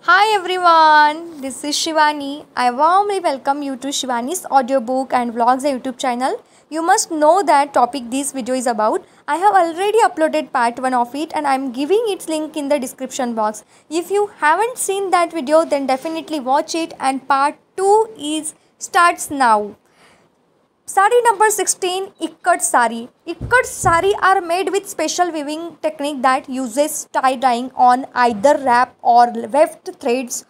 Hi everyone, this is Shivani. I warmly welcome you to Shivani's audiobook and vlogs YouTube channel. You must know that topic this video is about. I have already uploaded part 1 of it and I am giving its link in the description box. If you haven't seen that video then definitely watch it, and part 2 is starts now. Sari number 16, Ikkat sari. Ikkat sari are made with special weaving technique that uses tie dyeing on either wrap or weft threads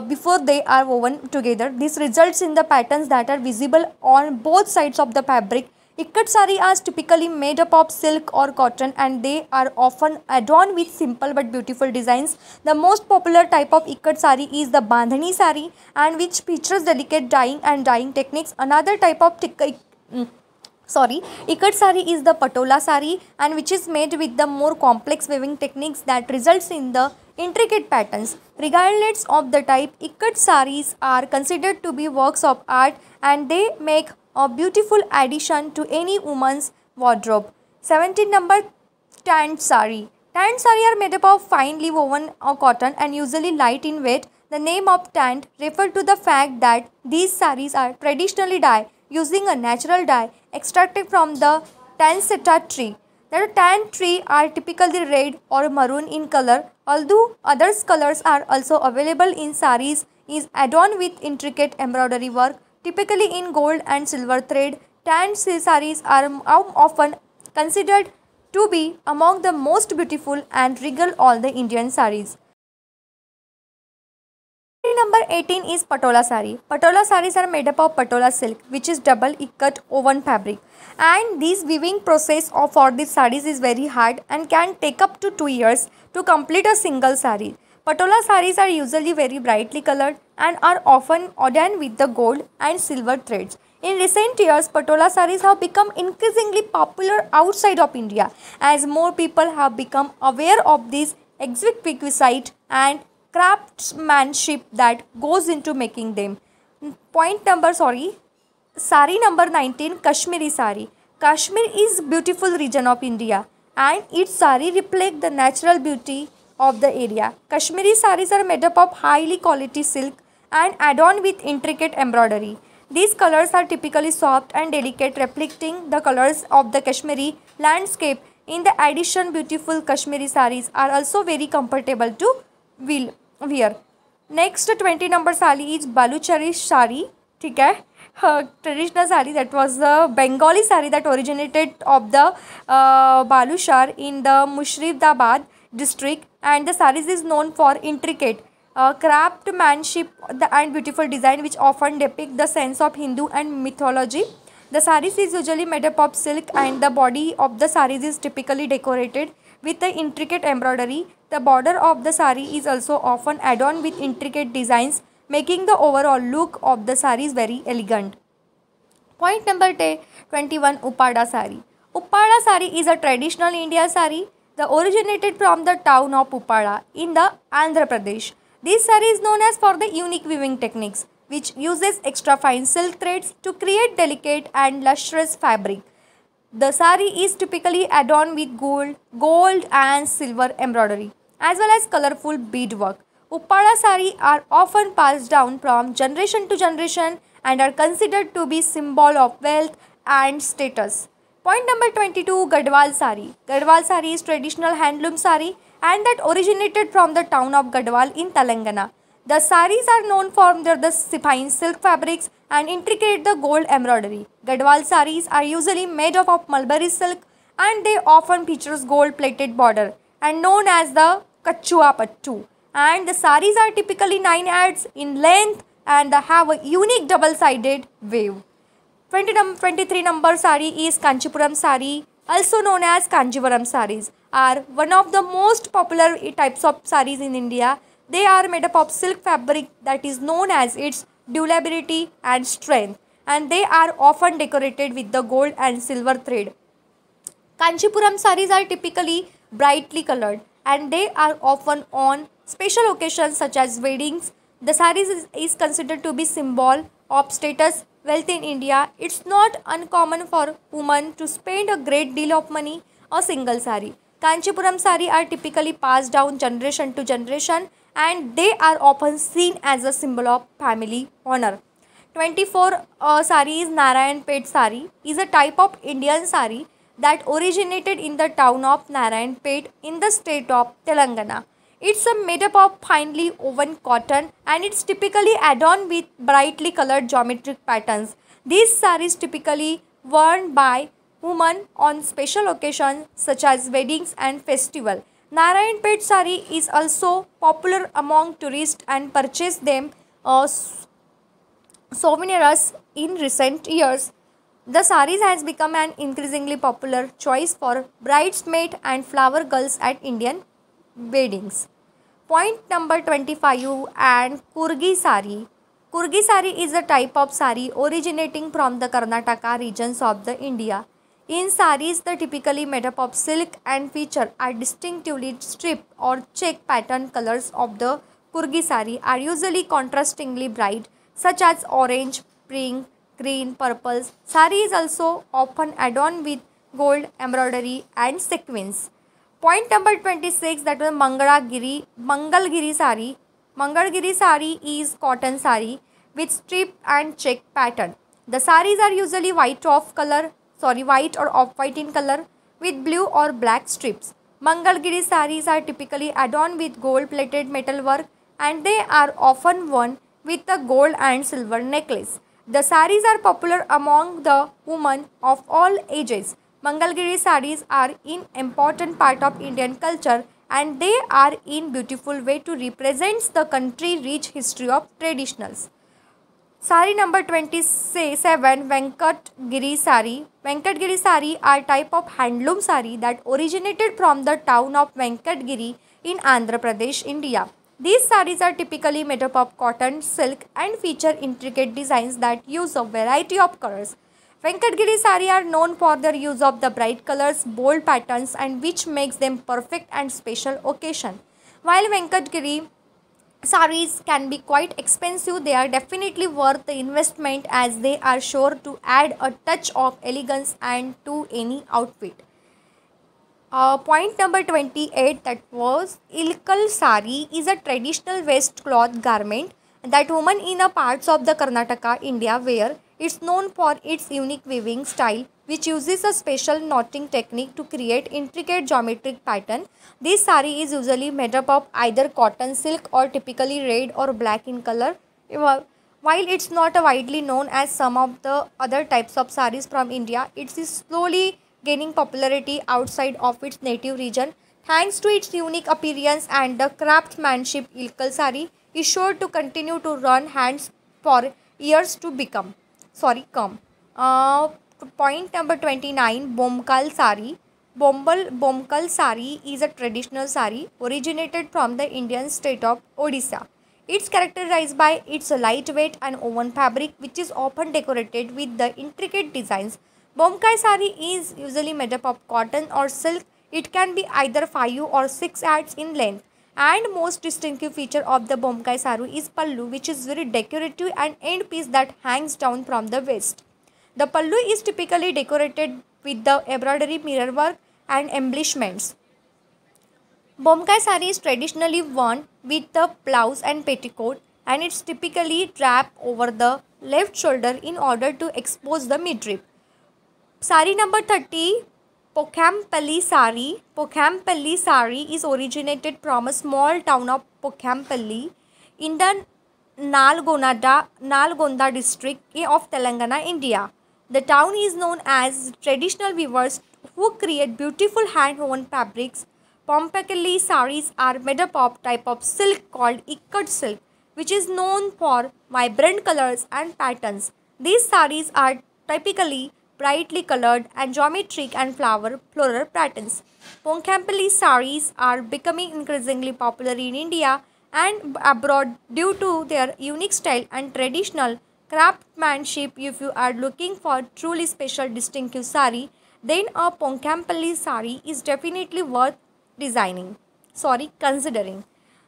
before they are woven together. This results in the patterns that are visible on both sides of the fabric. Ikkat sari are typically made up of silk or cotton, and they are often adorned with simple but beautiful designs. The most popular type of Ikkat sari is the Bandhani sari, and which features delicate dyeing techniques. Another type of Ikkat sari is the Patola sari, and which is made with the more complex weaving techniques that results in the intricate patterns. Regardless of the type, Ikkat saris are considered to be works of art, and they make a beautiful addition to any woman's wardrobe. 17 number, Tanned sari. Tanned sari are made up of finely woven cotton and usually light in weight. The name of tanned refers to the fact that these saris are traditionally dyed using a natural dye extracted from the tansetta tree. The tan tree are typically red or maroon in color, although other colors are also available in saris is adorned with intricate embroidery work, typically in gold and silver thread. Tanned saris are often considered to be among the most beautiful and regal all the Indian saris. Number 18 is Patola sari. Patola saris are made up of Patola silk, which is double ikkat woven fabric, and this weaving process for these saris is very hard and can take up to 2 years to complete a single sari. Patola saris are usually very brightly colored and are often adorned with the gold and silver threads. In recent years, Patola saris have become increasingly popular outside of India as more people have become aware of this exquisite and craftsmanship that goes into making them. Sari number 19, Kashmiri sari. Kashmir is beautiful region of India, and its sari reflect the natural beauty of the area. Kashmiri saris are made up of highly quality silk and adorned with intricate embroidery. These colors are typically soft and delicate, reflecting the colors of the Kashmiri landscape. In the addition, beautiful Kashmiri saris are also very comfortable to wear. Next 20 number sari is Baluchari sari. ठीक है, traditional sari that was the Bengali sari that originated of the Baluchar in the Murshidabad district, and the saris is known for intricate craftsmanship and beautiful design which often depict the sense of Hindu and mythology. The saris is usually made up of silk, and the body of the saris is typically decorated with the intricate embroidery. The border of the sari is also often adorned with intricate designs, making the overall look of the saris very elegant. Point number 21, Uppada sari. Uppada sari is a traditional India sari that originated from the town of Uppada in the Andhra Pradesh. This sari is known as for the unique weaving techniques, which uses extra fine silk threads to create delicate and lustrous fabric. The sari is typically adorned with gold and silver embroidery, as well as colorful beadwork. Uppada sari are often passed down from generation to generation and are considered to be symbol of wealth and status. Point number 22, Gadwal sari. Gadwal sari is traditional handloom sari and that originated from the town of Gadwal in Telangana. The saris are known for their fine silk fabrics and intricate the gold embroidery. Gadwal saris are usually made up of mulberry silk, and they often features gold plated border and known as the Kachua Pattu. And the saris are typically 9 yards in length and they have a unique double-sided wave. 23 number sari is Kanchipuram sari, also known as Kanjivaram saris, are one of the most popular types of saris in India. They are made up of silk fabric that is known as its durability and strength, and they are often decorated with the gold and silver thread. Kanchipuram saris are typically brightly colored, and they are often on special occasions such as weddings. The saris is considered to be symbol of status, wealth in India. It's not uncommon for women to spend a great deal of money on a single sari. Kanchipuram sari are typically passed down generation to generation and they are often seen as a symbol of family honor. 24 sari is Narayanpet sari is a type of Indian sari that originated in the town of Narayanpet in the state of Telangana. It's made up of finely woven cotton and it's typically adorned with brightly colored geometric patterns. These saris typically worn by women on special occasions such as weddings and festival. Narayanpet sari is also popular among tourists and purchase them souvenirs in recent years. The saris has become an increasingly popular choice for bridesmaids and flower girls at Indian weddings. Point number 25 and Kurgi sari. Kurgi sari is a type of sari originating from the Karnataka regions of the India. In saris, the typically made up of silk and feature are distinctively strip or check pattern colors of the Kurgi sari are usually contrastingly bright such as orange, pink, green, purple. Sari is also often adorned with gold embroidery and sequins. Point number 26 that was Mangalgiri sari. Mangalgiri sari is cotton sari with strip and check pattern. The saris are usually white or off-white in color with blue or black strips. Mangalgiri saris are typically adorned with gold-plated metal work and they are often worn with a gold and silver necklace. The saris are popular among the women of all ages. Mangalgiri saris are an important part of Indian culture and they are in beautiful way to represent the country rich history of traditionals. Sari number 27 Venkatgiri sari. Venkatgiri sari are type of handloom sari that originated from the town of Venkatgiri in Andhra Pradesh, India. These saris are typically made up of cotton, silk and feature intricate designs that use a variety of colors. Venkatgiri sari are known for their use of the bright colors, bold patterns and which makes them perfect and special occasion. While Venkatgiri saris can be quite expensive, they are definitely worth the investment as they are sure to add a touch of elegance and to any outfit. Point number 28 that was Ilkal sari is a traditional waist cloth garment that women in a parts of the Karnataka, India wear. It's known for its unique weaving style which uses a special knotting technique to create intricate geometric pattern. This sari is usually made up of either cotton, silk or typically red or black in color. While it's not widely known as some of the other types of saris from India, it is slowly gaining popularity outside of its native region. Thanks to its unique appearance and the craftsmanship, Ilkal sari is sure to continue to run hands for years to come. Point number 29 Bomkal sari. Bomkal sari is a traditional sari originated from the Indian state of Odisha. It's characterized by its lightweight and woven fabric which is often decorated with the intricate designs. Bomkai sari is usually made up of cotton or silk. It can be either 5 or 6 yards in length. And most distinctive feature of the Bomkai sari is pallu, which is very decorative and end piece that hangs down from the waist. The pallu is typically decorated with the embroidery, mirror work and embellishments. Bomkai sari is traditionally worn with the blouse and petticoat and it's typically draped over the left shoulder in order to expose the midrib. Sari number 30 Pokampally sari. Pokampally sari is originated from a small town of Pokampally in the Nalgonda district of Telangana, India. The town is known as traditional weavers who create beautiful hand-woven fabrics. Pokampally saris are made up of type of silk called ikat silk, which is known for vibrant colors and patterns. These saris are typically brightly colored and geometric and floral patterns. Pokampally saris are becoming increasingly popular in India and abroad due to their unique style and traditional craftsmanship. If you are looking for truly special distinctive sari, then a Pokampally sari is definitely worth considering.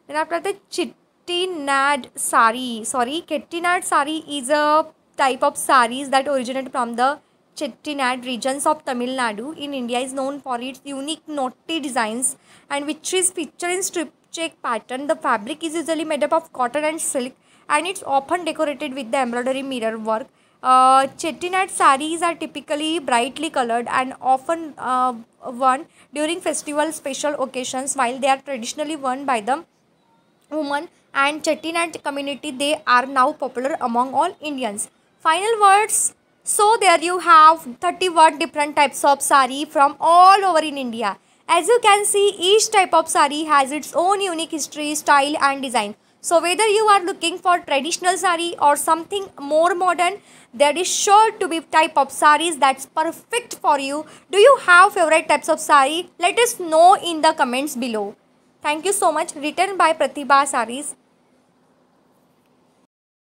Then after the Chettinad sari. Chettinad sari is a type of saris that originate from the Chettinad regions of Tamil Nadu in India is known for its unique knotty designs and which is featured in strip check pattern. The fabric is usually made up of cotton and silk and it's often decorated with the embroidery mirror work. Chettinad saris are typically brightly colored and often worn during festival special occasions. While they are traditionally worn by the women and Chettinad community, they are now popular among all Indians. Final words. So there you have 31 different types of sari from all over in India. As you can see, each type of sari has its own unique history, style and design. So whether you are looking for traditional sari or something more modern, there is sure to be type of saris that's perfect for you. Do you have favorite types of sari? Let us know in the comments below. Thank you so much. Written by Pratibha Saris.